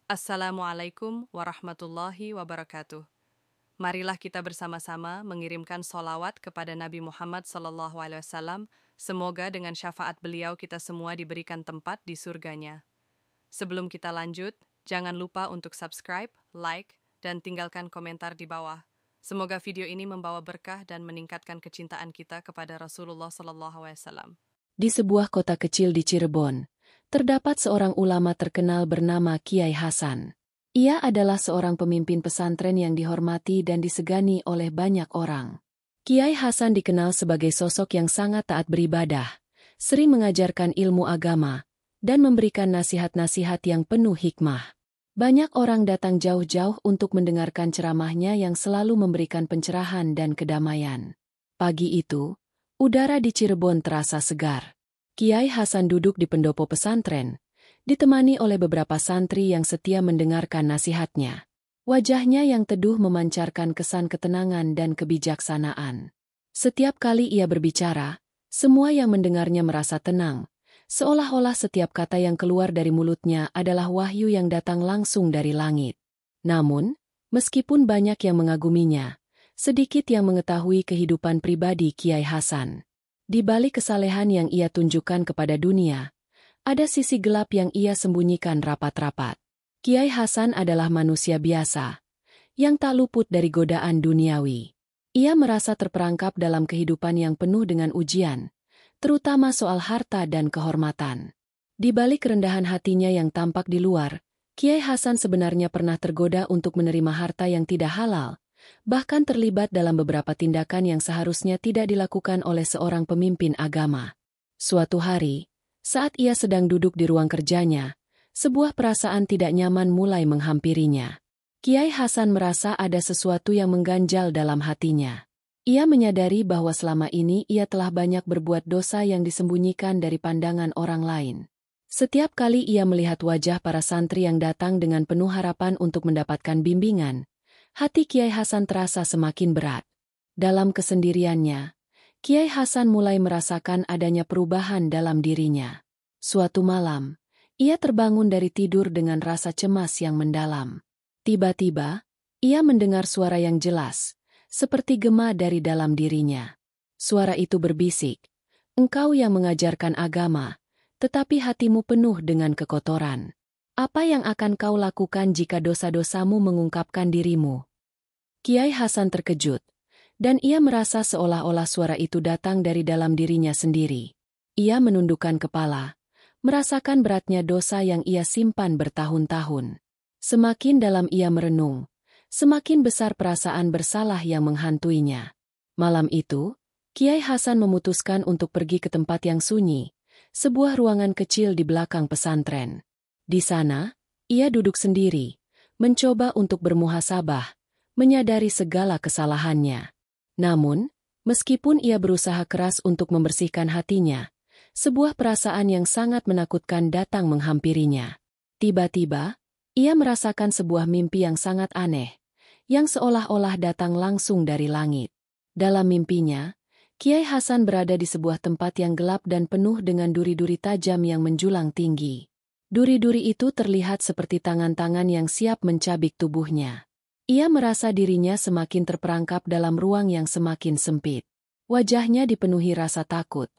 Assalamualaikum warahmatullahi wabarakatuh. Marilah kita bersama-sama mengirimkan solawat kepada Nabi Muhammad SAW. Semoga dengan syafaat beliau kita semua diberikan tempat di surganya. Sebelum kita lanjut, jangan lupa untuk subscribe, like, dan tinggalkan komentar di bawah. Semoga video ini membawa berkah dan meningkatkan kecintaan kita kepada Rasulullah SAW. Di sebuah kota kecil di Cirebon, terdapat seorang ulama terkenal bernama Kiai Hasan. Ia adalah seorang pemimpin pesantren yang dihormati dan disegani oleh banyak orang. Kiai Hasan dikenal sebagai sosok yang sangat taat beribadah, sering mengajarkan ilmu agama, dan memberikan nasihat-nasihat yang penuh hikmah. Banyak orang datang jauh-jauh untuk mendengarkan ceramahnya yang selalu memberikan pencerahan dan kedamaian. Pagi itu, udara di Cirebon terasa segar. Kiai Hasan duduk di pendopo pesantren, ditemani oleh beberapa santri yang setia mendengarkan nasihatnya. Wajahnya yang teduh memancarkan kesan ketenangan dan kebijaksanaan. Setiap kali ia berbicara, semua yang mendengarnya merasa tenang, seolah-olah setiap kata yang keluar dari mulutnya adalah wahyu yang datang langsung dari langit. Namun, meskipun banyak yang mengaguminya, sedikit yang mengetahui kehidupan pribadi Kiai Hasan. Di balik kesalehan yang ia tunjukkan kepada dunia, ada sisi gelap yang ia sembunyikan rapat-rapat. Kiai Hasan adalah manusia biasa, yang tak luput dari godaan duniawi. Ia merasa terperangkap dalam kehidupan yang penuh dengan ujian, terutama soal harta dan kehormatan. Di balik kerendahan hatinya yang tampak di luar, Kiai Hasan sebenarnya pernah tergoda untuk menerima harta yang tidak halal, bahkan terlibat dalam beberapa tindakan yang seharusnya tidak dilakukan oleh seorang pemimpin agama. Suatu hari, saat ia sedang duduk di ruang kerjanya, sebuah perasaan tidak nyaman mulai menghampirinya. Kiai Hasan merasa ada sesuatu yang mengganjal dalam hatinya. Ia menyadari bahwa selama ini ia telah banyak berbuat dosa yang disembunyikan dari pandangan orang lain. Setiap kali ia melihat wajah para santri yang datang dengan penuh harapan untuk mendapatkan bimbingan, hati Kiai Hasan terasa semakin berat. Dalam kesendiriannya, Kiai Hasan mulai merasakan adanya perubahan dalam dirinya. Suatu malam, ia terbangun dari tidur dengan rasa cemas yang mendalam. Tiba-tiba, ia mendengar suara yang jelas, seperti gema dari dalam dirinya. Suara itu berbisik, "Engkau yang mengajarkan agama, tetapi hatimu penuh dengan kekotoran. Apa yang akan kau lakukan jika dosa-dosamu mengungkapkan dirimu?" Kiai Hasan terkejut, dan ia merasa seolah-olah suara itu datang dari dalam dirinya sendiri. Ia menundukkan kepala, merasakan beratnya dosa yang ia simpan bertahun-tahun. Semakin dalam ia merenung, semakin besar perasaan bersalah yang menghantuinya. Malam itu, Kiai Hasan memutuskan untuk pergi ke tempat yang sunyi, sebuah ruangan kecil di belakang pesantren. Di sana, ia duduk sendiri, mencoba untuk bermuhasabah, menyadari segala kesalahannya. Namun, meskipun ia berusaha keras untuk membersihkan hatinya, sebuah perasaan yang sangat menakutkan datang menghampirinya. Tiba-tiba, ia merasakan sebuah mimpi yang sangat aneh, yang seolah-olah datang langsung dari langit. Dalam mimpinya, Kiai Hasan berada di sebuah tempat yang gelap dan penuh dengan duri-duri tajam yang menjulang tinggi. Duri-duri itu terlihat seperti tangan-tangan yang siap mencabik tubuhnya. Ia merasa dirinya semakin terperangkap dalam ruang yang semakin sempit. Wajahnya dipenuhi rasa takut,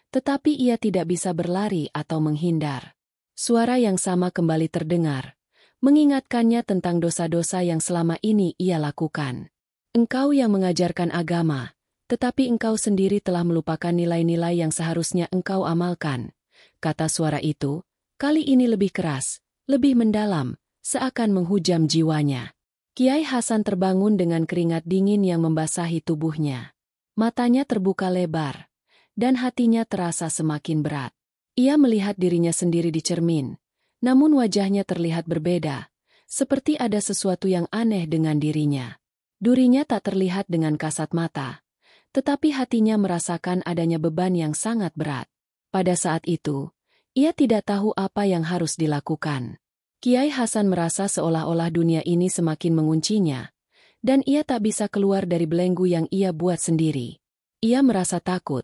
tetapi ia tidak bisa berlari atau menghindar. Suara yang sama kembali terdengar, mengingatkannya tentang dosa-dosa yang selama ini ia lakukan. "Engkau yang mengajarkan agama, tetapi engkau sendiri telah melupakan nilai-nilai yang seharusnya engkau amalkan," kata suara itu, kali ini lebih keras, lebih mendalam, seakan menghujam jiwanya. Kiai Hasan terbangun dengan keringat dingin yang membasahi tubuhnya. Matanya terbuka lebar, dan hatinya terasa semakin berat. Ia melihat dirinya sendiri di cermin, namun wajahnya terlihat berbeda, seperti ada sesuatu yang aneh dengan dirinya. Durinya tak terlihat dengan kasat mata, tetapi hatinya merasakan adanya beban yang sangat berat. Pada saat itu, ia tidak tahu apa yang harus dilakukan. Kiai Hasan merasa seolah-olah dunia ini semakin menguncinya, dan ia tak bisa keluar dari belenggu yang ia buat sendiri. Ia merasa takut,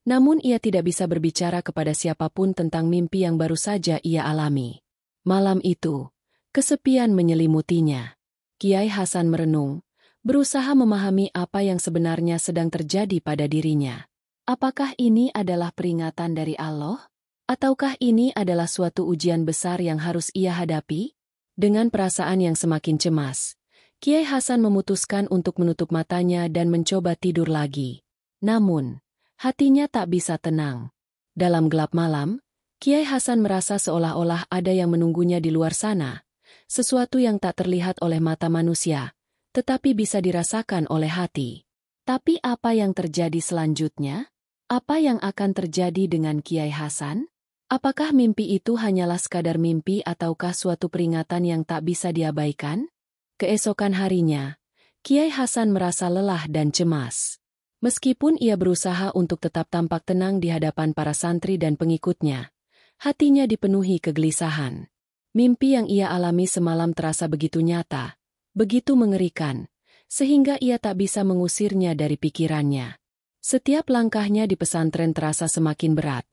namun ia tidak bisa berbicara kepada siapapun tentang mimpi yang baru saja ia alami. Malam itu, Kesepian menyelimutinya. Kiai Hasan merenung, berusaha memahami apa yang sebenarnya sedang terjadi pada dirinya. Apakah ini adalah peringatan dari Allah? Ataukah ini adalah suatu ujian besar yang harus ia hadapi? Dengan perasaan yang semakin cemas, Kiai Hasan memutuskan untuk menutup matanya dan mencoba tidur lagi. Namun, hatinya tak bisa tenang. Dalam gelap malam, Kiai Hasan merasa seolah-olah ada yang menunggunya di luar sana. Sesuatu yang tak terlihat oleh mata manusia, tetapi bisa dirasakan oleh hati. Tapi apa yang terjadi selanjutnya? Apa yang akan terjadi dengan Kiai Hasan? Apakah mimpi itu hanyalah sekadar mimpi ataukah suatu peringatan yang tak bisa diabaikan? Keesokan harinya, Kiai Hasan merasa lelah dan cemas. Meskipun ia berusaha untuk tetap tampak tenang di hadapan para santri dan pengikutnya, hatinya dipenuhi kegelisahan. Mimpi yang ia alami semalam terasa begitu nyata, begitu mengerikan, sehingga ia tak bisa mengusirnya dari pikirannya. Setiap langkahnya di pesantren terasa semakin berat,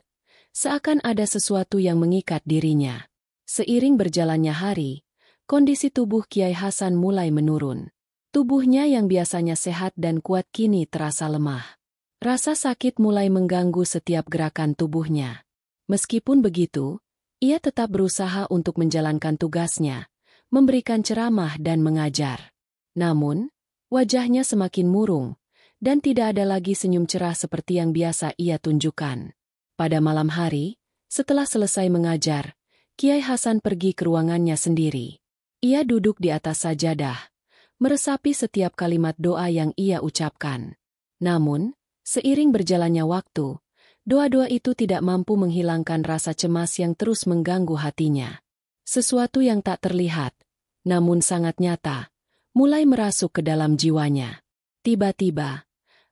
seakan ada sesuatu yang mengikat dirinya. Seiring berjalannya hari, kondisi tubuh Kiai Hasan mulai menurun. Tubuhnya yang biasanya sehat dan kuat kini terasa lemah. Rasa sakit mulai mengganggu setiap gerakan tubuhnya. Meskipun begitu, ia tetap berusaha untuk menjalankan tugasnya, memberikan ceramah dan mengajar. Namun, wajahnya semakin murung, dan tidak ada lagi senyum cerah seperti yang biasa ia tunjukkan. Pada malam hari, setelah selesai mengajar, Kiai Hasan pergi ke ruangannya sendiri. Ia duduk di atas sajadah, meresapi setiap kalimat doa yang ia ucapkan. Namun, seiring berjalannya waktu, doa-doa itu tidak mampu menghilangkan rasa cemas yang terus mengganggu hatinya. Sesuatu yang tak terlihat, namun sangat nyata, mulai merasuk ke dalam jiwanya. Tiba-tiba,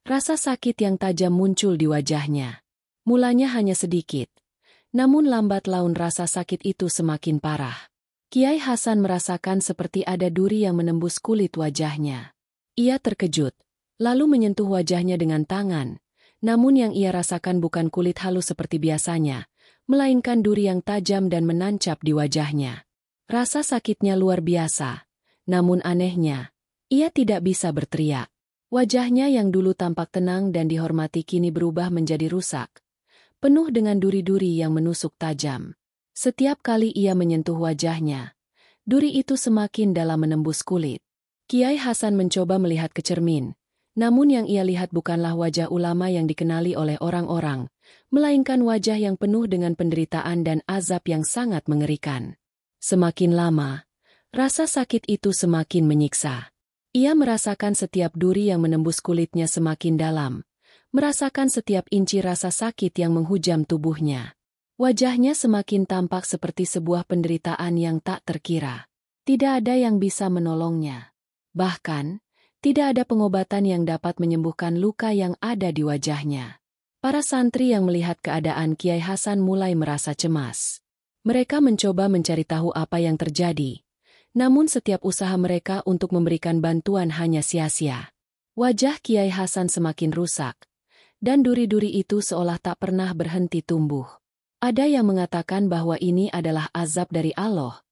rasa sakit yang tajam muncul di wajahnya. Mulanya hanya sedikit, namun lambat laun rasa sakit itu semakin parah. Kiai Hasan merasakan seperti ada duri yang menembus kulit wajahnya. Ia terkejut, lalu menyentuh wajahnya dengan tangan. Namun yang ia rasakan bukan kulit halus seperti biasanya, melainkan duri yang tajam dan menancap di wajahnya. Rasa sakitnya luar biasa. Namun anehnya, ia tidak bisa berteriak. Wajahnya yang dulu tampak tenang dan dihormati kini berubah menjadi rusak, penuh dengan duri-duri yang menusuk tajam. Setiap kali ia menyentuh wajahnya, duri itu semakin dalam menembus kulit. Kiai Hasan mencoba melihat ke cermin. Namun yang ia lihat bukanlah wajah ulama yang dikenali oleh orang-orang, melainkan wajah yang penuh dengan penderitaan dan azab yang sangat mengerikan. Semakin lama, rasa sakit itu semakin menyiksa. Ia merasakan setiap duri yang menembus kulitnya semakin dalam, merasakan setiap inci rasa sakit yang menghujam tubuhnya. Wajahnya semakin tampak seperti sebuah penderitaan yang tak terkira. Tidak ada yang bisa menolongnya. Bahkan, tidak ada pengobatan yang dapat menyembuhkan luka yang ada di wajahnya. Para santri yang melihat keadaan Kiai Hasan mulai merasa cemas. Mereka mencoba mencari tahu apa yang terjadi. Namun setiap usaha mereka untuk memberikan bantuan hanya sia-sia. Wajah Kiai Hasan semakin rusak, dan duri-duri itu seolah tak pernah berhenti tumbuh. Ada yang mengatakan bahwa ini adalah azab dari Allah,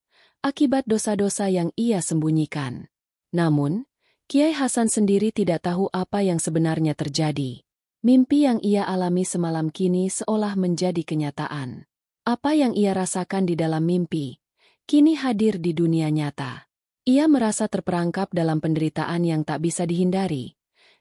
akibat dosa-dosa yang ia sembunyikan. Namun, Kiai Hasan sendiri tidak tahu apa yang sebenarnya terjadi. Mimpi yang ia alami semalam kini seolah menjadi kenyataan. Apa yang ia rasakan di dalam mimpi, kini hadir di dunia nyata. Ia merasa terperangkap dalam penderitaan yang tak bisa dihindari,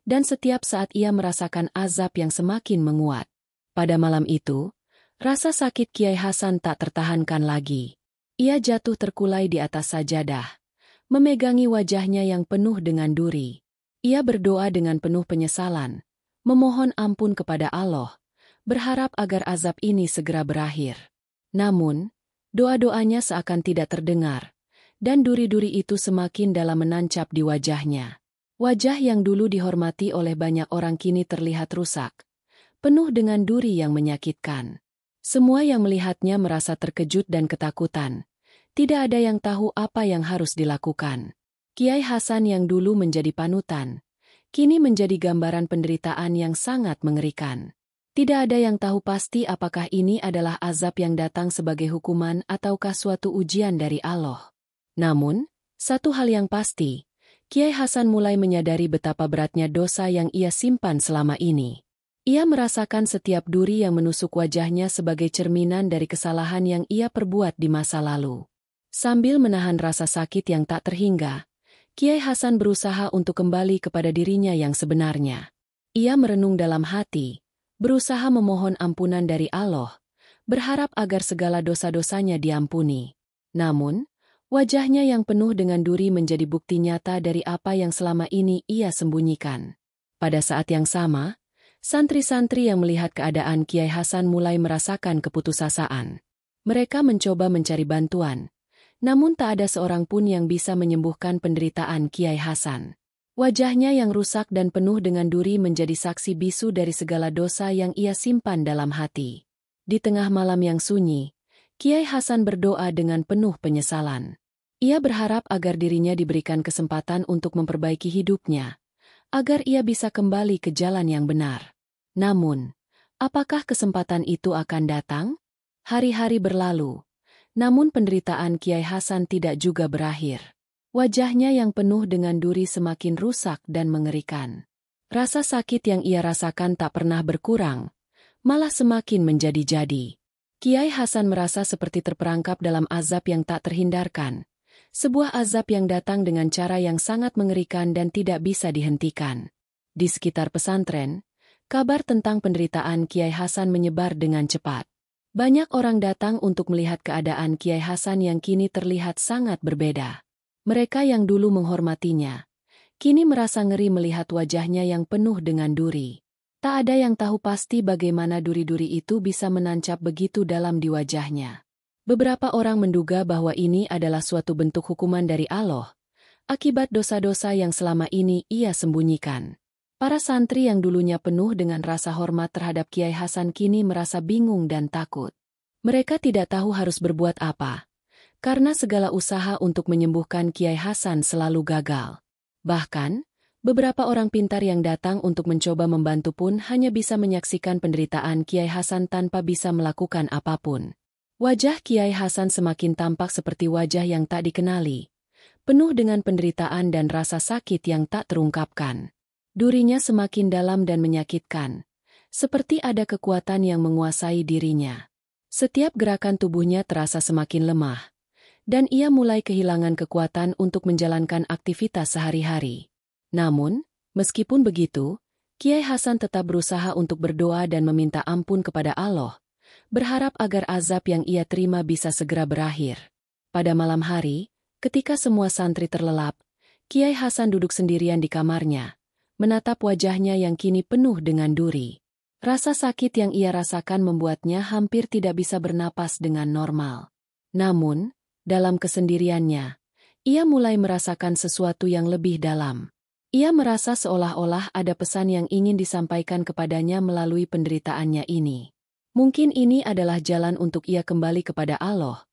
dan setiap saat ia merasakan azab yang semakin menguat. Pada malam itu, rasa sakit Kiai Hasan tak tertahankan lagi. Ia jatuh terkulai di atas sajadah, memegangi wajahnya yang penuh dengan duri. Ia berdoa dengan penuh penyesalan, memohon ampun kepada Allah, berharap agar azab ini segera berakhir. Namun, doa-doanya seakan tidak terdengar, dan duri-duri itu semakin dalam menancap di wajahnya. Wajah yang dulu dihormati oleh banyak orang kini terlihat rusak, penuh dengan duri yang menyakitkan. Semua yang melihatnya merasa terkejut dan ketakutan. Tidak ada yang tahu apa yang harus dilakukan. Kiai Hasan yang dulu menjadi panutan, kini menjadi gambaran penderitaan yang sangat mengerikan. Tidak ada yang tahu pasti apakah ini adalah azab yang datang sebagai hukuman ataukah suatu ujian dari Allah. Namun, satu hal yang pasti, Kiai Hasan mulai menyadari betapa beratnya dosa yang ia simpan selama ini. Ia merasakan setiap duri yang menusuk wajahnya sebagai cerminan dari kesalahan yang ia perbuat di masa lalu. Sambil menahan rasa sakit yang tak terhingga, Kiai Hasan berusaha untuk kembali kepada dirinya yang sebenarnya. Ia merenung dalam hati, berusaha memohon ampunan dari Allah, berharap agar segala dosa-dosanya diampuni. Namun, wajahnya yang penuh dengan duri menjadi bukti nyata dari apa yang selama ini ia sembunyikan. Pada saat yang sama, santri-santri yang melihat keadaan Kiai Hasan mulai merasakan keputusasaan. Mereka mencoba mencari bantuan, namun tak ada seorang pun yang bisa menyembuhkan penderitaan Kiai Hasan. Wajahnya yang rusak dan penuh dengan duri menjadi saksi bisu dari segala dosa yang ia simpan dalam hati. Di tengah malam yang sunyi, Kiai Hasan berdoa dengan penuh penyesalan. Ia berharap agar dirinya diberikan kesempatan untuk memperbaiki hidupnya, agar ia bisa kembali ke jalan yang benar. Namun, apakah kesempatan itu akan datang? Hari-hari berlalu, namun penderitaan Kiai Hasan tidak juga berakhir. Wajahnya yang penuh dengan duri semakin rusak dan mengerikan. Rasa sakit yang ia rasakan tak pernah berkurang, malah semakin menjadi-jadi. Kiai Hasan merasa seperti terperangkap dalam azab yang tak terhindarkan. Sebuah azab yang datang dengan cara yang sangat mengerikan dan tidak bisa dihentikan. Di sekitar pesantren, kabar tentang penderitaan Kiai Hasan menyebar dengan cepat. Banyak orang datang untuk melihat keadaan Kiai Hasan yang kini terlihat sangat berbeda. Mereka yang dulu menghormatinya, kini merasa ngeri melihat wajahnya yang penuh dengan duri. Tak ada yang tahu pasti bagaimana duri-duri itu bisa menancap begitu dalam di wajahnya. Beberapa orang menduga bahwa ini adalah suatu bentuk hukuman dari Allah, akibat dosa-dosa yang selama ini ia sembunyikan. Para santri yang dulunya penuh dengan rasa hormat terhadap Kiai Hasan kini merasa bingung dan takut. Mereka tidak tahu harus berbuat apa, karena segala usaha untuk menyembuhkan Kiai Hasan selalu gagal. Bahkan, beberapa orang pintar yang datang untuk mencoba membantu pun hanya bisa menyaksikan penderitaan Kiai Hasan tanpa bisa melakukan apapun. Wajah Kiai Hasan semakin tampak seperti wajah yang tak dikenali, penuh dengan penderitaan dan rasa sakit yang tak terungkapkan. Durinya semakin dalam dan menyakitkan, seperti ada kekuatan yang menguasai dirinya. Setiap gerakan tubuhnya terasa semakin lemah, dan ia mulai kehilangan kekuatan untuk menjalankan aktivitas sehari-hari. Namun, meskipun begitu, Kiai Hasan tetap berusaha untuk berdoa dan meminta ampun kepada Allah, berharap agar azab yang ia terima bisa segera berakhir. Pada malam hari, ketika semua santri terlelap, Kiai Hasan duduk sendirian di kamarnya, menatap wajahnya yang kini penuh dengan duri. Rasa sakit yang ia rasakan membuatnya hampir tidak bisa bernapas dengan normal. Namun, dalam kesendiriannya, ia mulai merasakan sesuatu yang lebih dalam. Ia merasa seolah-olah ada pesan yang ingin disampaikan kepadanya melalui penderitaannya ini. Mungkin ini adalah jalan untuk ia kembali kepada Allah,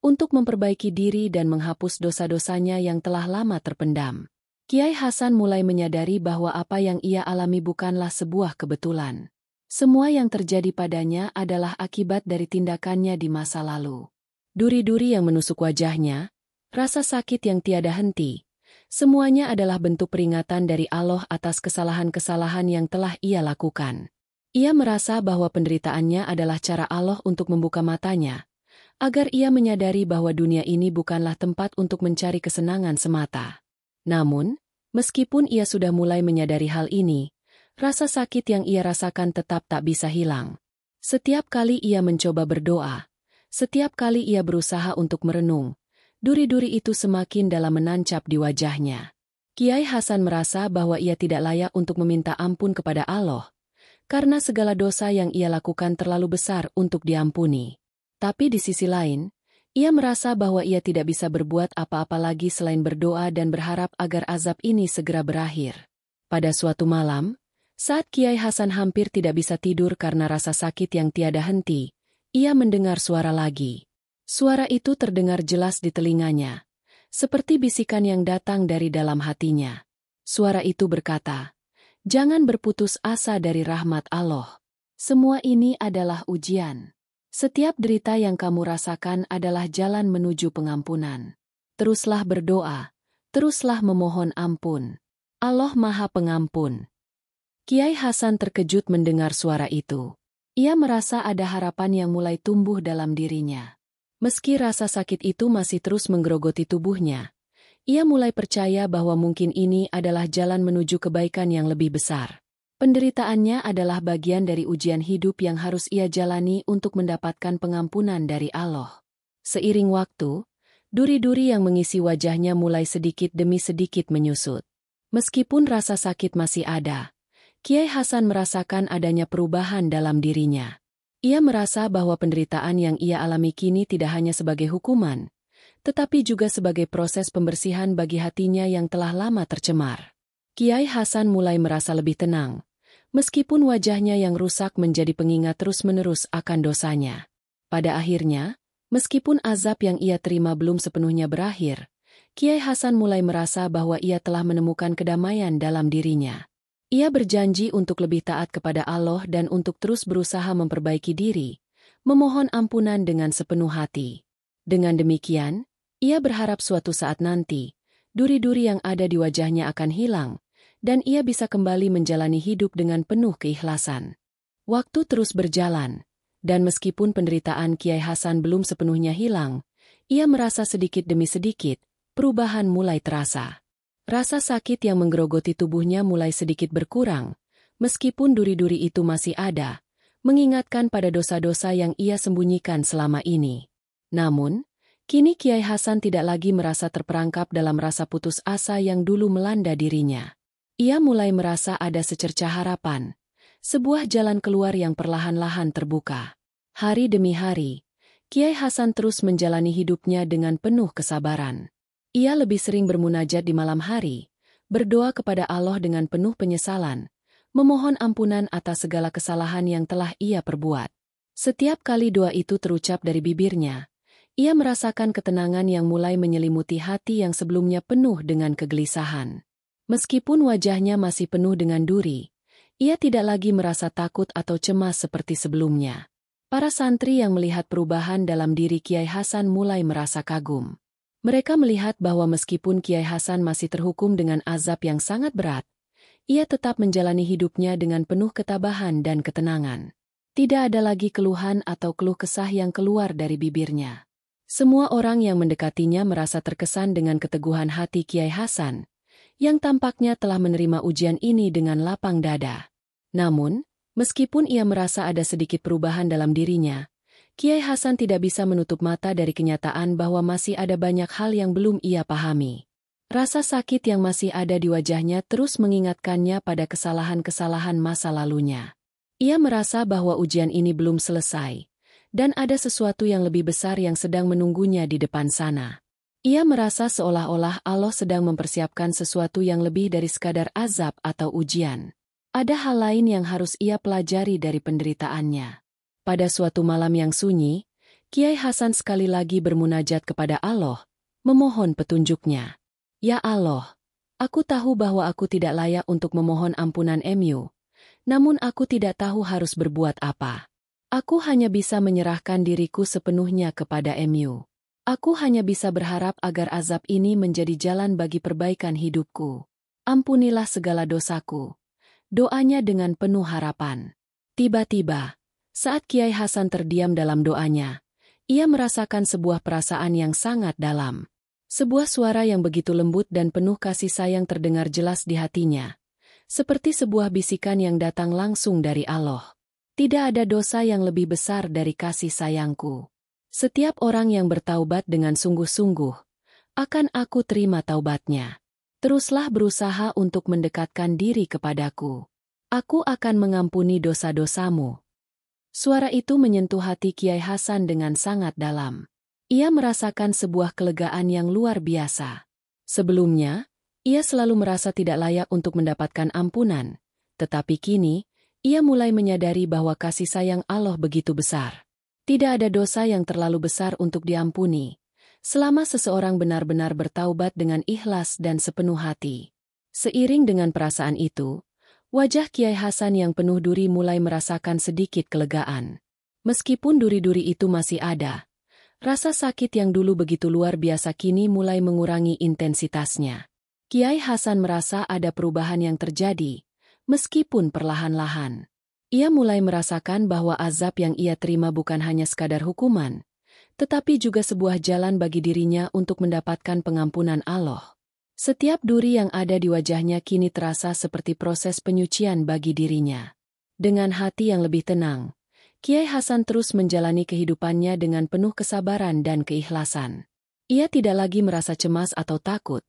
untuk memperbaiki diri dan menghapus dosa-dosanya yang telah lama terpendam. Kiai Hasan mulai menyadari bahwa apa yang ia alami bukanlah sebuah kebetulan. Semua yang terjadi padanya adalah akibat dari tindakannya di masa lalu. Duri-duri yang menusuk wajahnya, rasa sakit yang tiada henti, semuanya adalah bentuk peringatan dari Allah atas kesalahan-kesalahan yang telah ia lakukan. Ia merasa bahwa penderitaannya adalah cara Allah untuk membuka matanya, agar ia menyadari bahwa dunia ini bukanlah tempat untuk mencari kesenangan semata. Namun, meskipun ia sudah mulai menyadari hal ini, rasa sakit yang ia rasakan tetap tak bisa hilang. Setiap kali ia mencoba berdoa, setiap kali ia berusaha untuk merenung, duri-duri itu semakin dalam menancap di wajahnya. Kiai Hasan merasa bahwa ia tidak layak untuk meminta ampun kepada Allah, karena segala dosa yang ia lakukan terlalu besar untuk diampuni. Tapi di sisi lain, ia merasa bahwa ia tidak bisa berbuat apa-apa lagi selain berdoa dan berharap agar azab ini segera berakhir. Pada suatu malam, saat Kiai Hasan hampir tidak bisa tidur karena rasa sakit yang tiada henti, ia mendengar suara lagi. Suara itu terdengar jelas di telinganya, seperti bisikan yang datang dari dalam hatinya. Suara itu berkata, "Jangan berputus asa dari rahmat Allah. Semua ini adalah ujian. Setiap derita yang kamu rasakan adalah jalan menuju pengampunan." teruslah berdoa, teruslah memohon ampun. Allah Maha Pengampun. Kiai Hasan terkejut mendengar suara itu. Ia merasa ada harapan yang mulai tumbuh dalam dirinya. Meski rasa sakit itu masih terus menggerogoti tubuhnya, ia mulai percaya bahwa mungkin ini adalah jalan menuju kebaikan yang lebih besar. Penderitaannya adalah bagian dari ujian hidup yang harus ia jalani untuk mendapatkan pengampunan dari Allah. Seiring waktu, duri-duri yang mengisi wajahnya mulai sedikit demi sedikit menyusut. Meskipun rasa sakit masih ada, Kiai Hasan merasakan adanya perubahan dalam dirinya. Ia merasa bahwa penderitaan yang ia alami kini tidak hanya sebagai hukuman, tetapi juga sebagai proses pembersihan bagi hatinya yang telah lama tercemar. Kiai Hasan mulai merasa lebih tenang, meskipun wajahnya yang rusak menjadi pengingat terus-menerus akan dosanya. Pada akhirnya, meskipun azab yang ia terima belum sepenuhnya berakhir, Kiai Hasan mulai merasa bahwa ia telah menemukan kedamaian dalam dirinya. Ia berjanji untuk lebih taat kepada Allah dan untuk terus berusaha memperbaiki diri, memohon ampunan dengan sepenuh hati. Dengan demikian, ia berharap suatu saat nanti, duri-duri yang ada di wajahnya akan hilang, dan ia bisa kembali menjalani hidup dengan penuh keikhlasan. Waktu terus berjalan, dan meskipun penderitaan Kiai Hasan belum sepenuhnya hilang, ia merasa sedikit demi sedikit, perubahan mulai terasa. Rasa sakit yang menggerogoti tubuhnya mulai sedikit berkurang, meskipun duri-duri itu masih ada, mengingatkan pada dosa-dosa yang ia sembunyikan selama ini. Namun, kini Kiai Hasan tidak lagi merasa terperangkap dalam rasa putus asa yang dulu melanda dirinya. Ia mulai merasa ada secercah harapan, sebuah jalan keluar yang perlahan-lahan terbuka. Hari demi hari, Kiai Hasan terus menjalani hidupnya dengan penuh kesabaran. Ia lebih sering bermunajat di malam hari, berdoa kepada Allah dengan penuh penyesalan, memohon ampunan atas segala kesalahan yang telah ia perbuat. Setiap kali doa itu terucap dari bibirnya, ia merasakan ketenangan yang mulai menyelimuti hati yang sebelumnya penuh dengan kegelisahan. Meskipun wajahnya masih penuh dengan duri, ia tidak lagi merasa takut atau cemas seperti sebelumnya. Para santri yang melihat perubahan dalam diri Kiai Hasan mulai merasa kagum. Mereka melihat bahwa meskipun Kiai Hasan masih terhukum dengan azab yang sangat berat, ia tetap menjalani hidupnya dengan penuh ketabahan dan ketenangan. Tidak ada lagi keluhan atau keluh kesah yang keluar dari bibirnya. Semua orang yang mendekatinya merasa terkesan dengan keteguhan hati Kiai Hasan, yang tampaknya telah menerima ujian ini dengan lapang dada. Namun, meskipun ia merasa ada sedikit perubahan dalam dirinya, Kiai Hasan tidak bisa menutup mata dari kenyataan bahwa masih ada banyak hal yang belum ia pahami. Rasa sakit yang masih ada di wajahnya terus mengingatkannya pada kesalahan-kesalahan masa lalunya. Ia merasa bahwa ujian ini belum selesai, dan ada sesuatu yang lebih besar yang sedang menunggunya di depan sana. Ia merasa seolah-olah Allah sedang mempersiapkan sesuatu yang lebih dari sekadar azab atau ujian. Ada hal lain yang harus ia pelajari dari penderitaannya. Pada suatu malam yang sunyi, Kiai Hasan sekali lagi bermunajat kepada Allah, memohon petunjuknya. Ya Allah, aku tahu bahwa aku tidak layak untuk memohon ampunan MU, namun aku tidak tahu harus berbuat apa. Aku hanya bisa menyerahkan diriku sepenuhnya kepada MU. Aku hanya bisa berharap agar azab ini menjadi jalan bagi perbaikan hidupku. Ampunilah segala dosaku. Doanya dengan penuh harapan. Tiba-tiba, saat Kiai Hasan terdiam dalam doanya, ia merasakan sebuah perasaan yang sangat dalam. Sebuah suara yang begitu lembut dan penuh kasih sayang terdengar jelas di hatinya. Seperti sebuah bisikan yang datang langsung dari Allah. Tidak ada dosa yang lebih besar dari kasih sayangku. Setiap orang yang bertaubat dengan sungguh-sungguh, akan aku terima taubatnya. Teruslah berusaha untuk mendekatkan diri kepadaku. Aku akan mengampuni dosa-dosamu. Suara itu menyentuh hati Kiai Hasan dengan sangat dalam. Ia merasakan sebuah kelegaan yang luar biasa. Sebelumnya, ia selalu merasa tidak layak untuk mendapatkan ampunan, tetapi kini, ia mulai menyadari bahwa kasih sayang Allah begitu besar. Tidak ada dosa yang terlalu besar untuk diampuni, selama seseorang benar-benar bertaubat dengan ikhlas dan sepenuh hati. Seiring dengan perasaan itu, wajah Kiai Hasan yang penuh duri mulai merasakan sedikit kelegaan. Meskipun duri-duri itu masih ada, Rasa sakit yang dulu begitu luar biasa kini mulai mengurangi intensitasnya. Kiai Hasan merasa ada perubahan yang terjadi, meskipun perlahan-lahan. Ia mulai merasakan bahwa azab yang ia terima bukan hanya sekadar hukuman, tetapi juga sebuah jalan bagi dirinya untuk mendapatkan pengampunan Allah. Setiap duri yang ada di wajahnya kini terasa seperti proses penyucian bagi dirinya. Dengan hati yang lebih tenang, Kiai Hasan terus menjalani kehidupannya dengan penuh kesabaran dan keikhlasan. Ia tidak lagi merasa cemas atau takut,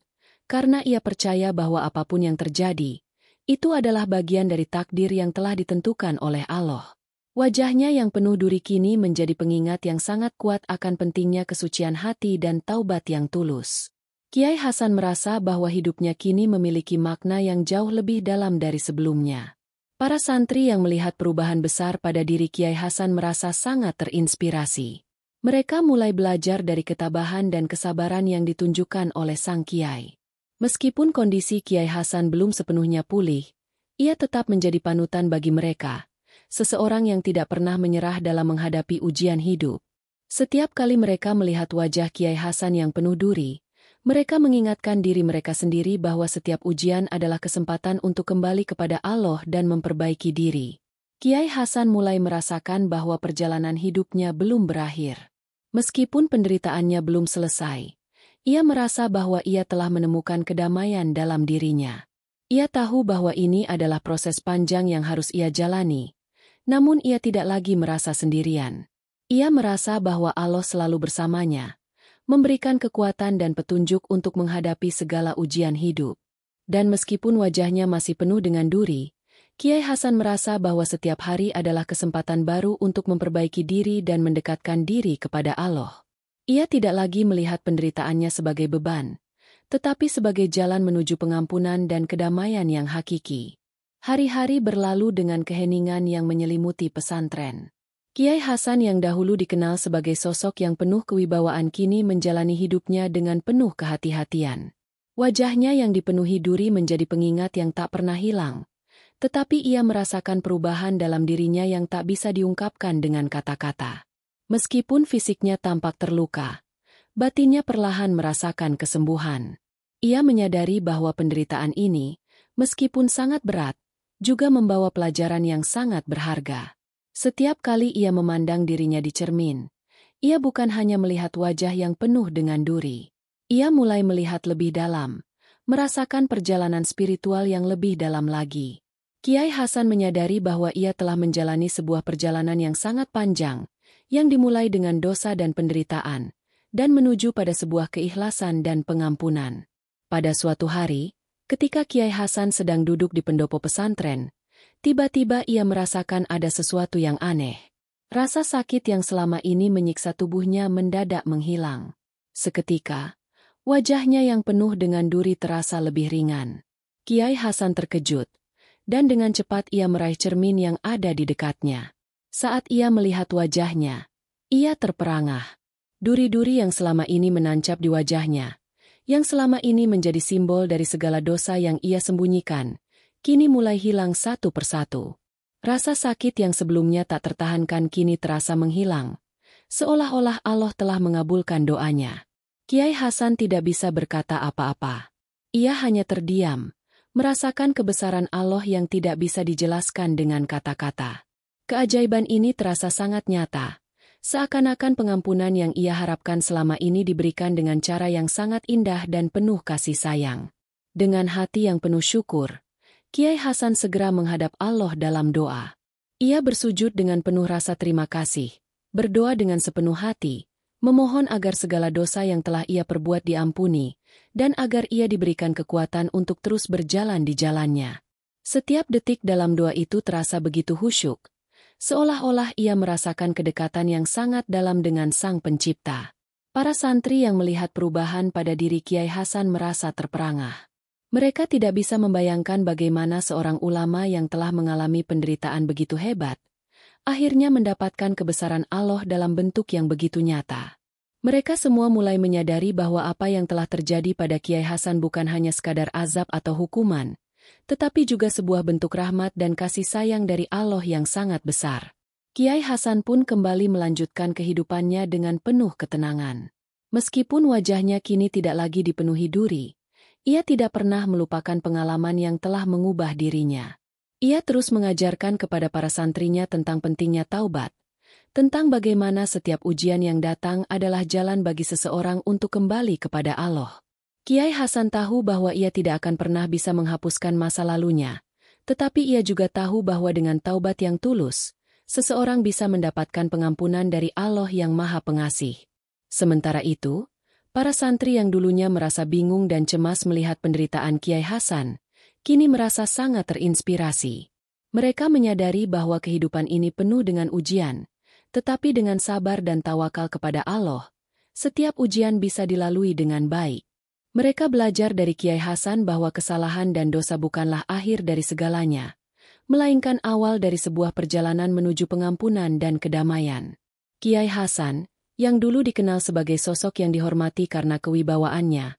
karena ia percaya bahwa apapun yang terjadi, itu adalah bagian dari takdir yang telah ditentukan oleh Allah. Wajahnya yang penuh duri kini menjadi pengingat yang sangat kuat akan pentingnya kesucian hati dan taubat yang tulus. Kiai Hasan merasa bahwa hidupnya kini memiliki makna yang jauh lebih dalam dari sebelumnya. Para santri yang melihat perubahan besar pada diri Kiai Hasan merasa sangat terinspirasi. Mereka mulai belajar dari ketabahan dan kesabaran yang ditunjukkan oleh sang Kiai. Meskipun kondisi Kiai Hasan belum sepenuhnya pulih, ia tetap menjadi panutan bagi mereka, seseorang yang tidak pernah menyerah dalam menghadapi ujian hidup. Setiap kali mereka melihat wajah Kiai Hasan yang penuh duri, mereka mengingatkan diri mereka sendiri bahwa setiap ujian adalah kesempatan untuk kembali kepada Allah dan memperbaiki diri. Kiai Hasan mulai merasakan bahwa perjalanan hidupnya belum berakhir. Meskipun penderitaannya belum selesai, ia merasa bahwa ia telah menemukan kedamaian dalam dirinya. Ia tahu bahwa ini adalah proses panjang yang harus ia jalani, namun ia tidak lagi merasa sendirian. Ia merasa bahwa Allah selalu bersamanya, memberikan kekuatan dan petunjuk untuk menghadapi segala ujian hidup. Dan meskipun wajahnya masih penuh dengan duri, Kiai Hasan merasa bahwa setiap hari adalah kesempatan baru untuk memperbaiki diri dan mendekatkan diri kepada Allah. Ia tidak lagi melihat penderitaannya sebagai beban, tetapi sebagai jalan menuju pengampunan dan kedamaian yang hakiki. Hari-hari berlalu dengan keheningan yang menyelimuti pesantren. Kiai Hasan yang dahulu dikenal sebagai sosok yang penuh kewibawaan kini menjalani hidupnya dengan penuh kehati-hatian. Wajahnya yang dipenuhi duri menjadi pengingat yang tak pernah hilang, tetapi ia merasakan perubahan dalam dirinya yang tak bisa diungkapkan dengan kata-kata. Meskipun fisiknya tampak terluka, batinnya perlahan merasakan kesembuhan. Ia menyadari bahwa penderitaan ini, meskipun sangat berat, juga membawa pelajaran yang sangat berharga. Setiap kali ia memandang dirinya di cermin, ia bukan hanya melihat wajah yang penuh dengan duri. Ia mulai melihat lebih dalam, merasakan perjalanan spiritual yang lebih dalam lagi. Kiai Hasan menyadari bahwa ia telah menjalani sebuah perjalanan yang sangat panjang, yang dimulai dengan dosa dan penderitaan, dan menuju pada sebuah keikhlasan dan pengampunan. Pada suatu hari, ketika Kiai Hasan sedang duduk di pendopo pesantren, tiba-tiba ia merasakan ada sesuatu yang aneh. Rasa sakit yang selama ini menyiksa tubuhnya mendadak menghilang. Seketika, wajahnya yang penuh dengan duri terasa lebih ringan. Kiai Hasan terkejut, dan dengan cepat ia meraih cermin yang ada di dekatnya. Saat ia melihat wajahnya, ia terperangah. Duri-duri yang selama ini menancap di wajahnya, yang selama ini menjadi simbol dari segala dosa yang ia sembunyikan, kini mulai hilang satu persatu. Rasa sakit yang sebelumnya tak tertahankan kini terasa menghilang, seolah-olah Allah telah mengabulkan doanya. Kiai Hasan tidak bisa berkata apa-apa. Ia hanya terdiam, merasakan kebesaran Allah yang tidak bisa dijelaskan dengan kata-kata. Keajaiban ini terasa sangat nyata, seakan-akan pengampunan yang ia harapkan selama ini diberikan dengan cara yang sangat indah dan penuh kasih sayang. Dengan hati yang penuh syukur, Kiai Hasan segera menghadap Allah dalam doa. Ia bersujud dengan penuh rasa terima kasih, berdoa dengan sepenuh hati, memohon agar segala dosa yang telah ia perbuat diampuni, dan agar ia diberikan kekuatan untuk terus berjalan di jalannya. Setiap detik dalam doa itu terasa begitu khusyuk, seolah-olah ia merasakan kedekatan yang sangat dalam dengan Sang Pencipta. Para santri yang melihat perubahan pada diri Kiai Hasan merasa terperangah. Mereka tidak bisa membayangkan bagaimana seorang ulama yang telah mengalami penderitaan begitu hebat, akhirnya mendapatkan kebesaran Allah dalam bentuk yang begitu nyata. Mereka semua mulai menyadari bahwa apa yang telah terjadi pada Kiai Hasan bukan hanya sekadar azab atau hukuman, tetapi juga sebuah bentuk rahmat dan kasih sayang dari Allah yang sangat besar. Kiai Hasan pun kembali melanjutkan kehidupannya dengan penuh ketenangan. Meskipun wajahnya kini tidak lagi dipenuhi duri, ia tidak pernah melupakan pengalaman yang telah mengubah dirinya. Ia terus mengajarkan kepada para santrinya tentang pentingnya taubat, tentang bagaimana setiap ujian yang datang adalah jalan bagi seseorang untuk kembali kepada Allah. Kiai Hasan tahu bahwa ia tidak akan pernah bisa menghapuskan masa lalunya, tetapi ia juga tahu bahwa dengan taubat yang tulus, seseorang bisa mendapatkan pengampunan dari Allah yang Maha Pengasih. Sementara itu, para santri yang dulunya merasa bingung dan cemas melihat penderitaan Kiai Hasan, kini merasa sangat terinspirasi. Mereka menyadari bahwa kehidupan ini penuh dengan ujian, tetapi dengan sabar dan tawakal kepada Allah, setiap ujian bisa dilalui dengan baik. Mereka belajar dari Kiai Hasan bahwa kesalahan dan dosa bukanlah akhir dari segalanya, melainkan awal dari sebuah perjalanan menuju pengampunan dan kedamaian. Kiai Hasan, yang dulu dikenal sebagai sosok yang dihormati karena kewibawaannya,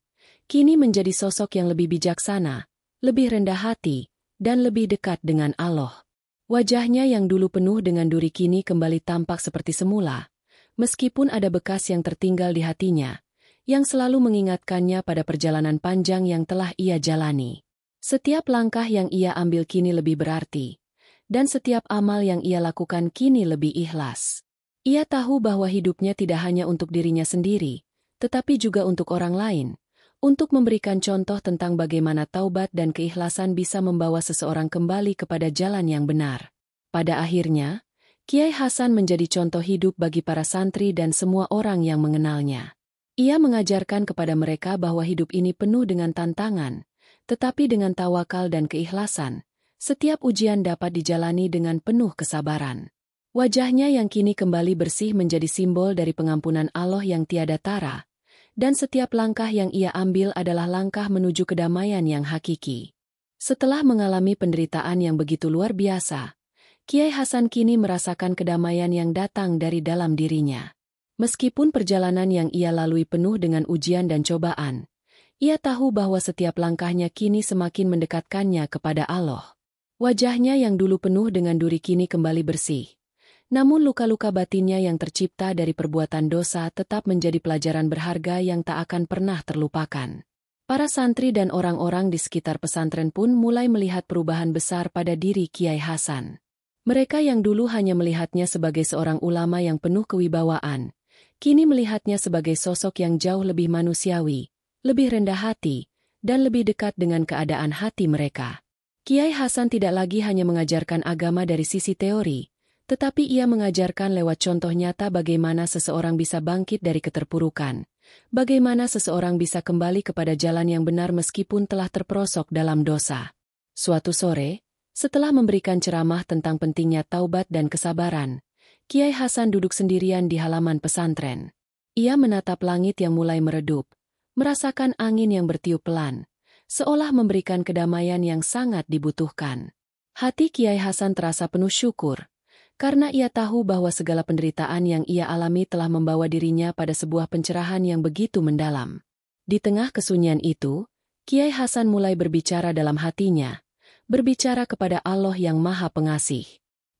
kini menjadi sosok yang lebih bijaksana, lebih rendah hati, dan lebih dekat dengan Allah. Wajahnya yang dulu penuh dengan duri kini kembali tampak seperti semula, meskipun ada bekas yang tertinggal di hatinya, yang selalu mengingatkannya pada perjalanan panjang yang telah ia jalani. Setiap langkah yang ia ambil kini lebih berarti, dan setiap amal yang ia lakukan kini lebih ikhlas. Ia tahu bahwa hidupnya tidak hanya untuk dirinya sendiri, tetapi juga untuk orang lain, untuk memberikan contoh tentang bagaimana taubat dan keikhlasan bisa membawa seseorang kembali kepada jalan yang benar. Pada akhirnya, Kiai Hasan menjadi contoh hidup bagi para santri dan semua orang yang mengenalnya. Ia mengajarkan kepada mereka bahwa hidup ini penuh dengan tantangan, tetapi dengan tawakal dan keikhlasan, setiap ujian dapat dijalani dengan penuh kesabaran. Wajahnya yang kini kembali bersih menjadi simbol dari pengampunan Allah yang tiada tara, dan setiap langkah yang ia ambil adalah langkah menuju kedamaian yang hakiki. Setelah mengalami penderitaan yang begitu luar biasa, Kiai Hasan kini merasakan kedamaian yang datang dari dalam dirinya. Meskipun perjalanan yang ia lalui penuh dengan ujian dan cobaan, ia tahu bahwa setiap langkahnya kini semakin mendekatkannya kepada Allah. Wajahnya yang dulu penuh dengan duri kini kembali bersih. Namun luka-luka batinnya yang tercipta dari perbuatan dosa tetap menjadi pelajaran berharga yang tak akan pernah terlupakan. Para santri dan orang-orang di sekitar pesantren pun mulai melihat perubahan besar pada diri Kiai Hasan. Mereka yang dulu hanya melihatnya sebagai seorang ulama yang penuh kewibawaan, kini melihatnya sebagai sosok yang jauh lebih manusiawi, lebih rendah hati, dan lebih dekat dengan keadaan hati mereka. Kiai Hasan tidak lagi hanya mengajarkan agama dari sisi teori, tetapi ia mengajarkan lewat contoh nyata bagaimana seseorang bisa bangkit dari keterpurukan, bagaimana seseorang bisa kembali kepada jalan yang benar meskipun telah terperosok dalam dosa. Suatu sore, setelah memberikan ceramah tentang pentingnya taubat dan kesabaran, Kiai Hasan duduk sendirian di halaman pesantren. Ia menatap langit yang mulai meredup, merasakan angin yang bertiup pelan, seolah memberikan kedamaian yang sangat dibutuhkan. Hati Kiai Hasan terasa penuh syukur, karena ia tahu bahwa segala penderitaan yang ia alami telah membawa dirinya pada sebuah pencerahan yang begitu mendalam. Di tengah kesunyian itu, Kiai Hasan mulai berbicara dalam hatinya, berbicara kepada Allah yang Maha Pengasih.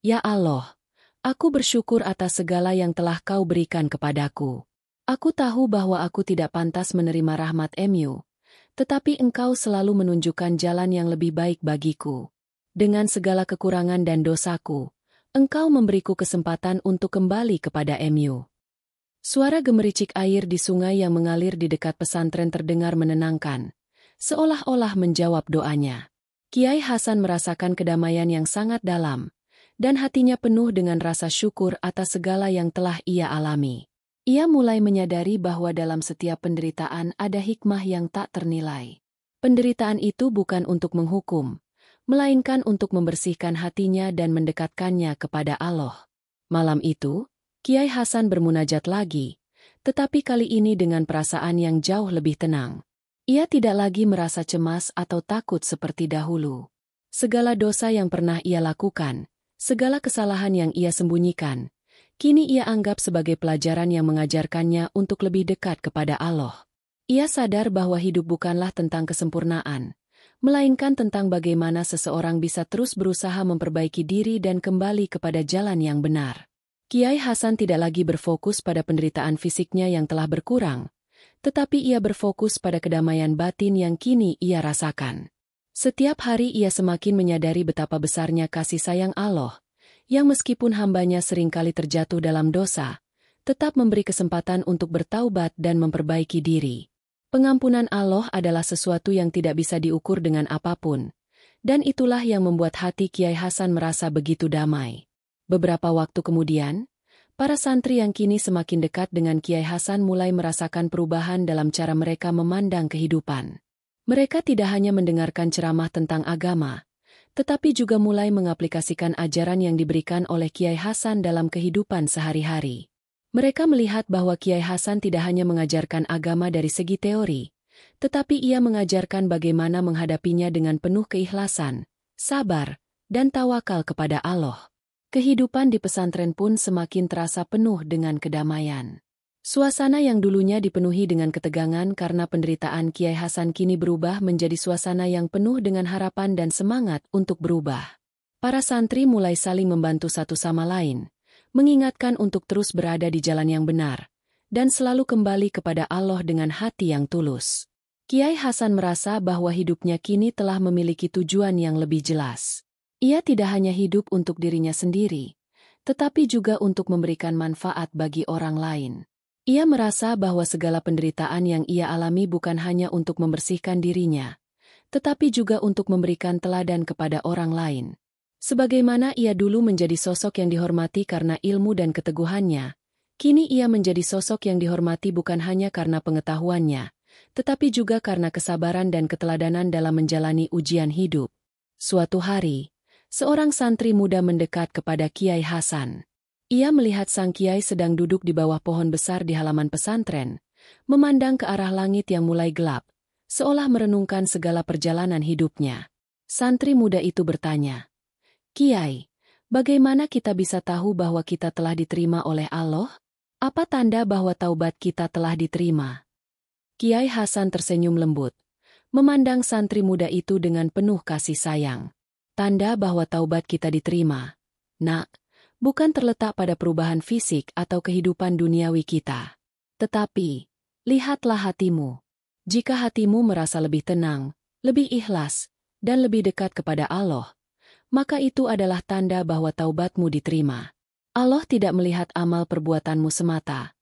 Ya Allah, aku bersyukur atas segala yang telah Kau berikan kepadaku. Aku tahu bahwa aku tidak pantas menerima rahmat-Mu, tetapi Engkau selalu menunjukkan jalan yang lebih baik bagiku. Dengan segala kekurangan dan dosaku, Engkau memberiku kesempatan untuk kembali kepada Mu. Suara gemericik air di sungai yang mengalir di dekat pesantren terdengar menenangkan, seolah-olah menjawab doanya. Kiai Hasan merasakan kedamaian yang sangat dalam, dan hatinya penuh dengan rasa syukur atas segala yang telah ia alami. Ia mulai menyadari bahwa dalam setiap penderitaan ada hikmah yang tak ternilai. Penderitaan itu bukan untuk menghukum, melainkan untuk membersihkan hatinya dan mendekatkannya kepada Allah. Malam itu, Kiai Hasan bermunajat lagi, tetapi kali ini dengan perasaan yang jauh lebih tenang. Ia tidak lagi merasa cemas atau takut seperti dahulu. Segala dosa yang pernah ia lakukan, segala kesalahan yang ia sembunyikan, kini ia anggap sebagai pelajaran yang mengajarkannya untuk lebih dekat kepada Allah. Ia sadar bahwa hidup bukanlah tentang kesempurnaan, melainkan tentang bagaimana seseorang bisa terus berusaha memperbaiki diri dan kembali kepada jalan yang benar. Kiai Hasan tidak lagi berfokus pada penderitaan fisiknya yang telah berkurang, tetapi ia berfokus pada kedamaian batin yang kini ia rasakan. Setiap hari ia semakin menyadari betapa besarnya kasih sayang Allah, yang meskipun hambanya seringkali terjatuh dalam dosa, tetap memberi kesempatan untuk bertaubat dan memperbaiki diri. Pengampunan Allah adalah sesuatu yang tidak bisa diukur dengan apapun, dan itulah yang membuat hati Kiai Hasan merasa begitu damai. Beberapa waktu kemudian, para santri yang kini semakin dekat dengan Kiai Hasan mulai merasakan perubahan dalam cara mereka memandang kehidupan. Mereka tidak hanya mendengarkan ceramah tentang agama, tetapi juga mulai mengaplikasikan ajaran yang diberikan oleh Kiai Hasan dalam kehidupan sehari-hari. Mereka melihat bahwa Kiai Hasan tidak hanya mengajarkan agama dari segi teori, tetapi ia mengajarkan bagaimana menghadapinya dengan penuh keikhlasan, sabar, dan tawakal kepada Allah. Kehidupan di pesantren pun semakin terasa penuh dengan kedamaian. Suasana yang dulunya dipenuhi dengan ketegangan karena penderitaan Kiai Hasan kini berubah menjadi suasana yang penuh dengan harapan dan semangat untuk berubah. Para santri mulai saling membantu satu sama lain, mengingatkan untuk terus berada di jalan yang benar, dan selalu kembali kepada Allah dengan hati yang tulus. Kiai Hasan merasa bahwa hidupnya kini telah memiliki tujuan yang lebih jelas. Ia tidak hanya hidup untuk dirinya sendiri, tetapi juga untuk memberikan manfaat bagi orang lain. Ia merasa bahwa segala penderitaan yang ia alami bukan hanya untuk membersihkan dirinya, tetapi juga untuk memberikan teladan kepada orang lain. Sebagaimana ia dulu menjadi sosok yang dihormati karena ilmu dan keteguhannya, kini ia menjadi sosok yang dihormati bukan hanya karena pengetahuannya, tetapi juga karena kesabaran dan keteladanan dalam menjalani ujian hidup. Suatu hari, seorang santri muda mendekat kepada Kiai Hasan. Ia melihat sang kiai sedang duduk di bawah pohon besar di halaman pesantren, memandang ke arah langit yang mulai gelap, seolah merenungkan segala perjalanan hidupnya. Santri muda itu bertanya, "Kiai, bagaimana kita bisa tahu bahwa kita telah diterima oleh Allah? Apa tanda bahwa taubat kita telah diterima?" Kiai Hasan tersenyum lembut, memandang santri muda itu dengan penuh kasih sayang. Tanda bahwa taubat kita diterima, nak, bukan terletak pada perubahan fisik atau kehidupan duniawi kita. Tetapi, lihatlah hatimu. Jika hatimu merasa lebih tenang, lebih ikhlas, dan lebih dekat kepada Allah, maka itu adalah tanda bahwa taubatmu diterima. Allah tidak melihat amal perbuatanmu semata,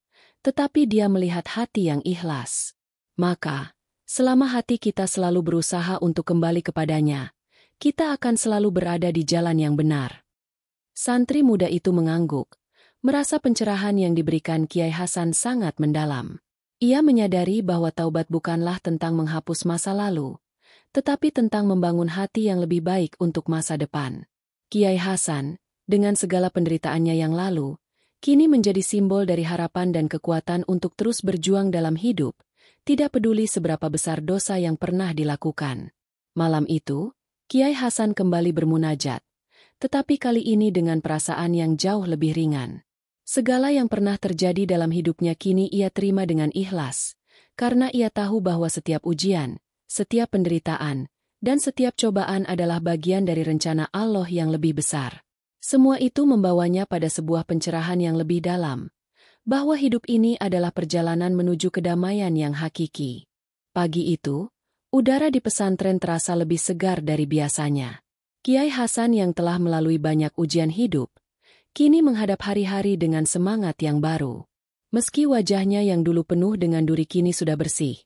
tetapi Dia melihat hati yang ikhlas. Maka, selama hati kita selalu berusaha untuk kembali kepadanya, kita akan selalu berada di jalan yang benar. Santri muda itu mengangguk, merasa pencerahan yang diberikan Kiai Hasan sangat mendalam. Ia menyadari bahwa taubat bukanlah tentang menghapus masa lalu, tetapi tentang membangun hati yang lebih baik untuk masa depan. Kiai Hasan, dengan segala penderitaannya yang lalu, kini menjadi simbol dari harapan dan kekuatan untuk terus berjuang dalam hidup, tidak peduli seberapa besar dosa yang pernah dilakukan. Malam itu, Kiai Hasan kembali bermunajat, tetapi kali ini dengan perasaan yang jauh lebih ringan. Segala yang pernah terjadi dalam hidupnya kini ia terima dengan ikhlas, karena ia tahu bahwa setiap ujian, setiap penderitaan, dan setiap cobaan adalah bagian dari rencana Allah yang lebih besar. Semua itu membawanya pada sebuah pencerahan yang lebih dalam, bahwa hidup ini adalah perjalanan menuju kedamaian yang hakiki. Pagi itu, udara di pesantren terasa lebih segar dari biasanya. Kiai Hasan yang telah melalui banyak ujian hidup, kini menghadap hari-hari dengan semangat yang baru. Meski wajahnya yang dulu penuh dengan duri kini sudah bersih,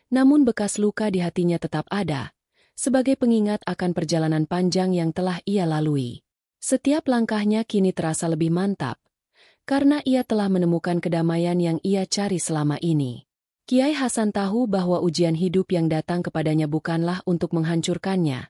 namun bekas luka di hatinya tetap ada, sebagai pengingat akan perjalanan panjang yang telah ia lalui. Setiap langkahnya kini terasa lebih mantap, karena ia telah menemukan kedamaian yang ia cari selama ini. Kiai Hasan tahu bahwa ujian hidup yang datang kepadanya bukanlah untuk menghancurkannya,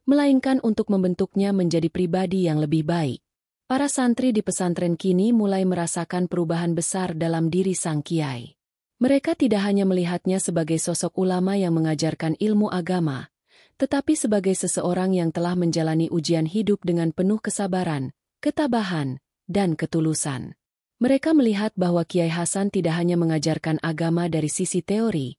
melainkan untuk membentuknya menjadi pribadi yang lebih baik. Para santri di pesantren kini mulai merasakan perubahan besar dalam diri sang kiai. Mereka tidak hanya melihatnya sebagai sosok ulama yang mengajarkan ilmu agama, tetapi sebagai seseorang yang telah menjalani ujian hidup dengan penuh kesabaran, ketabahan, dan ketulusan. Mereka melihat bahwa Kiai Hasan tidak hanya mengajarkan agama dari sisi teori,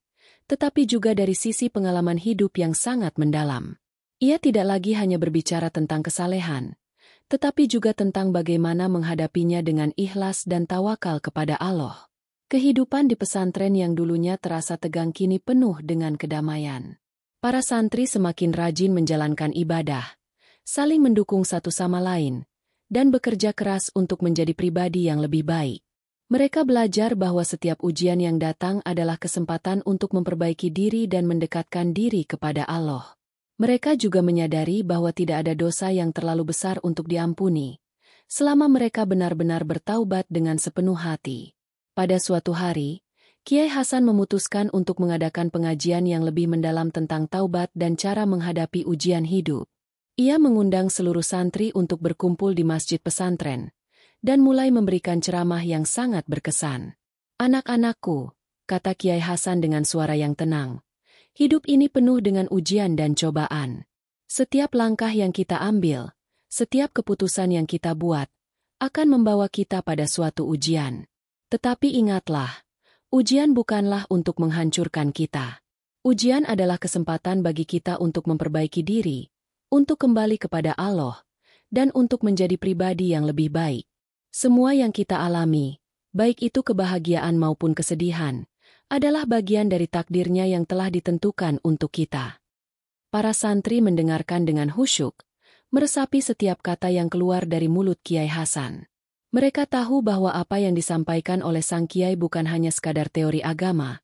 tetapi juga dari sisi pengalaman hidup yang sangat mendalam. Ia tidak lagi hanya berbicara tentang kesalehan, tetapi juga tentang bagaimana menghadapinya dengan ikhlas dan tawakal kepada Allah. Kehidupan di pesantren yang dulunya terasa tegang kini penuh dengan kedamaian. Para santri semakin rajin menjalankan ibadah, saling mendukung satu sama lain, dan bekerja keras untuk menjadi pribadi yang lebih baik. Mereka belajar bahwa setiap ujian yang datang adalah kesempatan untuk memperbaiki diri dan mendekatkan diri kepada Allah. Mereka juga menyadari bahwa tidak ada dosa yang terlalu besar untuk diampuni, selama mereka benar-benar bertaubat dengan sepenuh hati. Pada suatu hari, Kiai Hasan memutuskan untuk mengadakan pengajian yang lebih mendalam tentang taubat dan cara menghadapi ujian hidup. Ia mengundang seluruh santri untuk berkumpul di masjid pesantren, dan mulai memberikan ceramah yang sangat berkesan. "Anak-anakku," kata Kiai Hasan dengan suara yang tenang, "hidup ini penuh dengan ujian dan cobaan. Setiap langkah yang kita ambil, setiap keputusan yang kita buat, akan membawa kita pada suatu ujian. Tetapi ingatlah, ujian bukanlah untuk menghancurkan kita. Ujian adalah kesempatan bagi kita untuk memperbaiki diri, untuk kembali kepada Allah, dan untuk menjadi pribadi yang lebih baik. Semua yang kita alami, baik itu kebahagiaan maupun kesedihan, adalah bagian dari takdirnya yang telah ditentukan untuk kita." Para santri mendengarkan dengan khusyuk, meresapi setiap kata yang keluar dari mulut Kiai Hasan. Mereka tahu bahwa apa yang disampaikan oleh sang Kiai bukan hanya sekadar teori agama,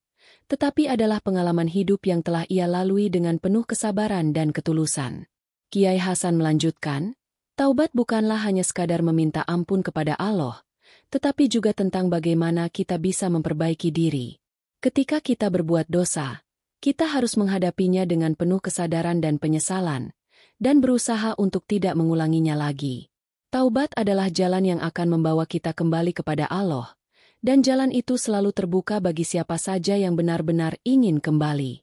tetapi adalah pengalaman hidup yang telah ia lalui dengan penuh kesabaran dan ketulusan. Kiai Hasan melanjutkan, "Taubat bukanlah hanya sekadar meminta ampun kepada Allah, tetapi juga tentang bagaimana kita bisa memperbaiki diri. Ketika kita berbuat dosa, kita harus menghadapinya dengan penuh kesadaran dan penyesalan, dan berusaha untuk tidak mengulanginya lagi. Taubat adalah jalan yang akan membawa kita kembali kepada Allah, dan jalan itu selalu terbuka bagi siapa saja yang benar-benar ingin kembali."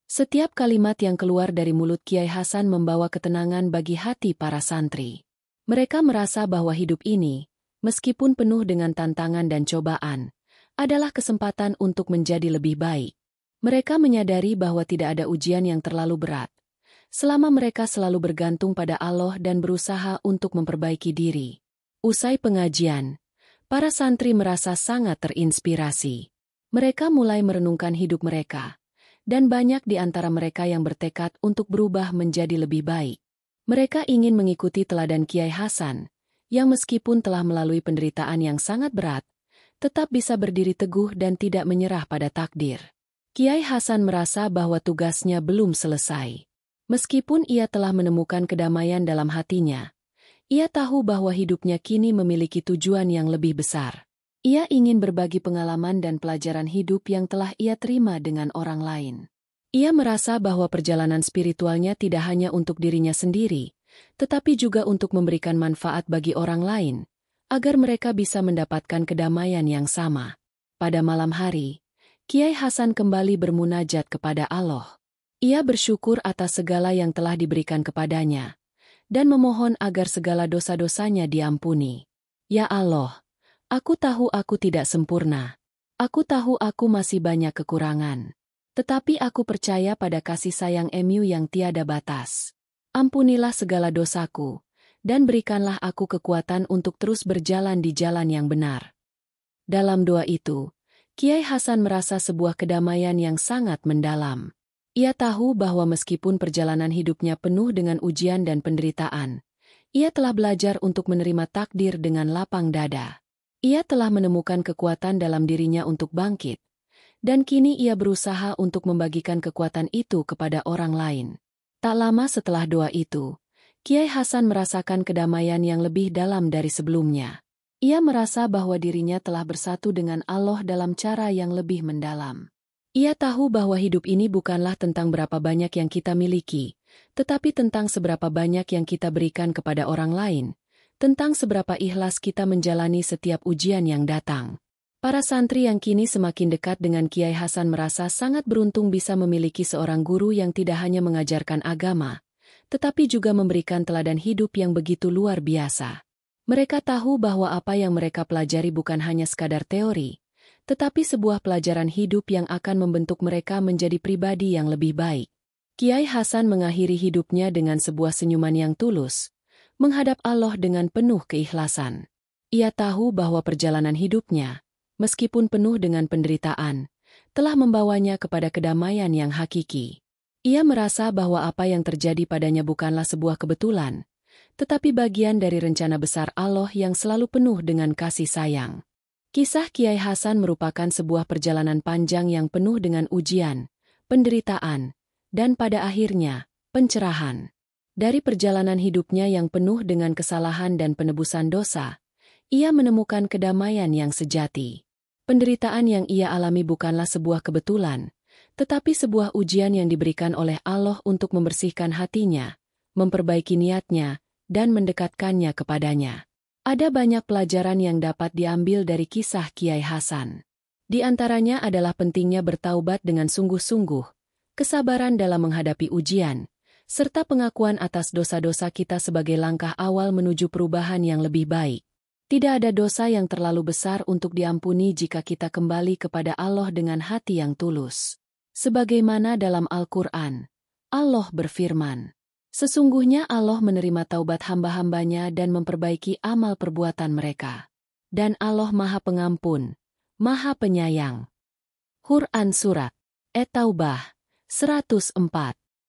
Setiap kalimat yang keluar dari mulut Kiai Hasan membawa ketenangan bagi hati para santri. Mereka merasa bahwa hidup ini, meskipun penuh dengan tantangan dan cobaan, adalah kesempatan untuk menjadi lebih baik. Mereka menyadari bahwa tidak ada ujian yang terlalu berat, selama mereka selalu bergantung pada Allah dan berusaha untuk memperbaiki diri. Usai pengajian, para santri merasa sangat terinspirasi. Mereka mulai merenungkan hidup mereka, dan banyak di antara mereka yang bertekad untuk berubah menjadi lebih baik. Mereka ingin mengikuti teladan Kiai Hasan, yang meskipun telah melalui penderitaan yang sangat berat, tetap bisa berdiri teguh dan tidak menyerah pada takdir. Kiai Hasan merasa bahwa tugasnya belum selesai. Meskipun ia telah menemukan kedamaian dalam hatinya, ia tahu bahwa hidupnya kini memiliki tujuan yang lebih besar. Ia ingin berbagi pengalaman dan pelajaran hidup yang telah ia terima dengan orang lain. Ia merasa bahwa perjalanan spiritualnya tidak hanya untuk dirinya sendiri, tetapi juga untuk memberikan manfaat bagi orang lain, agar mereka bisa mendapatkan kedamaian yang sama. Pada malam hari, Kiai Hasan kembali bermunajat kepada Allah. Ia bersyukur atas segala yang telah diberikan kepadanya, dan memohon agar segala dosa-dosanya diampuni. "Ya Allah, aku tahu aku tidak sempurna. Aku tahu aku masih banyak kekurangan. Tetapi aku percaya pada kasih sayang-Mu yang tiada batas. Ampunilah segala dosaku, dan berikanlah aku kekuatan untuk terus berjalan di jalan yang benar." Dalam doa itu, Kiai Hasan merasa sebuah kedamaian yang sangat mendalam. Ia tahu bahwa meskipun perjalanan hidupnya penuh dengan ujian dan penderitaan, ia telah belajar untuk menerima takdir dengan lapang dada. Ia telah menemukan kekuatan dalam dirinya untuk bangkit, dan kini ia berusaha untuk membagikan kekuatan itu kepada orang lain. Tak lama setelah doa itu, Kiai Hasan merasakan kedamaian yang lebih dalam dari sebelumnya. Ia merasa bahwa dirinya telah bersatu dengan Allah dalam cara yang lebih mendalam. Ia tahu bahwa hidup ini bukanlah tentang berapa banyak yang kita miliki, tetapi tentang seberapa banyak yang kita berikan kepada orang lain, tentang seberapa ikhlas kita menjalani setiap ujian yang datang. Para santri yang kini semakin dekat dengan Kiai Hasan merasa sangat beruntung bisa memiliki seorang guru yang tidak hanya mengajarkan agama, tetapi juga memberikan teladan hidup yang begitu luar biasa. Mereka tahu bahwa apa yang mereka pelajari bukan hanya sekadar teori, tetapi sebuah pelajaran hidup yang akan membentuk mereka menjadi pribadi yang lebih baik. Kiai Hasan mengakhiri hidupnya dengan sebuah senyuman yang tulus, menghadap Allah dengan penuh keikhlasan. Ia tahu bahwa perjalanan hidupnya, meskipun penuh dengan penderitaan, telah membawanya kepada kedamaian yang hakiki. Ia merasa bahwa apa yang terjadi padanya bukanlah sebuah kebetulan, tetapi bagian dari rencana besar Allah yang selalu penuh dengan kasih sayang. Kisah Kiai Hasan merupakan sebuah perjalanan panjang yang penuh dengan ujian, penderitaan, dan pada akhirnya, pencerahan. Dari perjalanan hidupnya yang penuh dengan kesalahan dan penebusan dosa, ia menemukan kedamaian yang sejati. Penderitaan yang ia alami bukanlah sebuah kebetulan, tetapi sebuah ujian yang diberikan oleh Allah untuk membersihkan hatinya, memperbaiki niatnya, dan mendekatkannya kepadanya. Ada banyak pelajaran yang dapat diambil dari kisah Kiai Hasan. Di antaranya adalah pentingnya bertaubat dengan sungguh-sungguh, kesabaran dalam menghadapi ujian, serta pengakuan atas dosa-dosa kita sebagai langkah awal menuju perubahan yang lebih baik. Tidak ada dosa yang terlalu besar untuk diampuni jika kita kembali kepada Allah dengan hati yang tulus. Sebagaimana dalam Al-Quran, Allah berfirman, "Sesungguhnya Allah menerima taubat hamba-hambanya dan memperbaiki amal perbuatan mereka. Dan Allah Maha Pengampun, Maha Penyayang." Quran Surat At-Taubah 104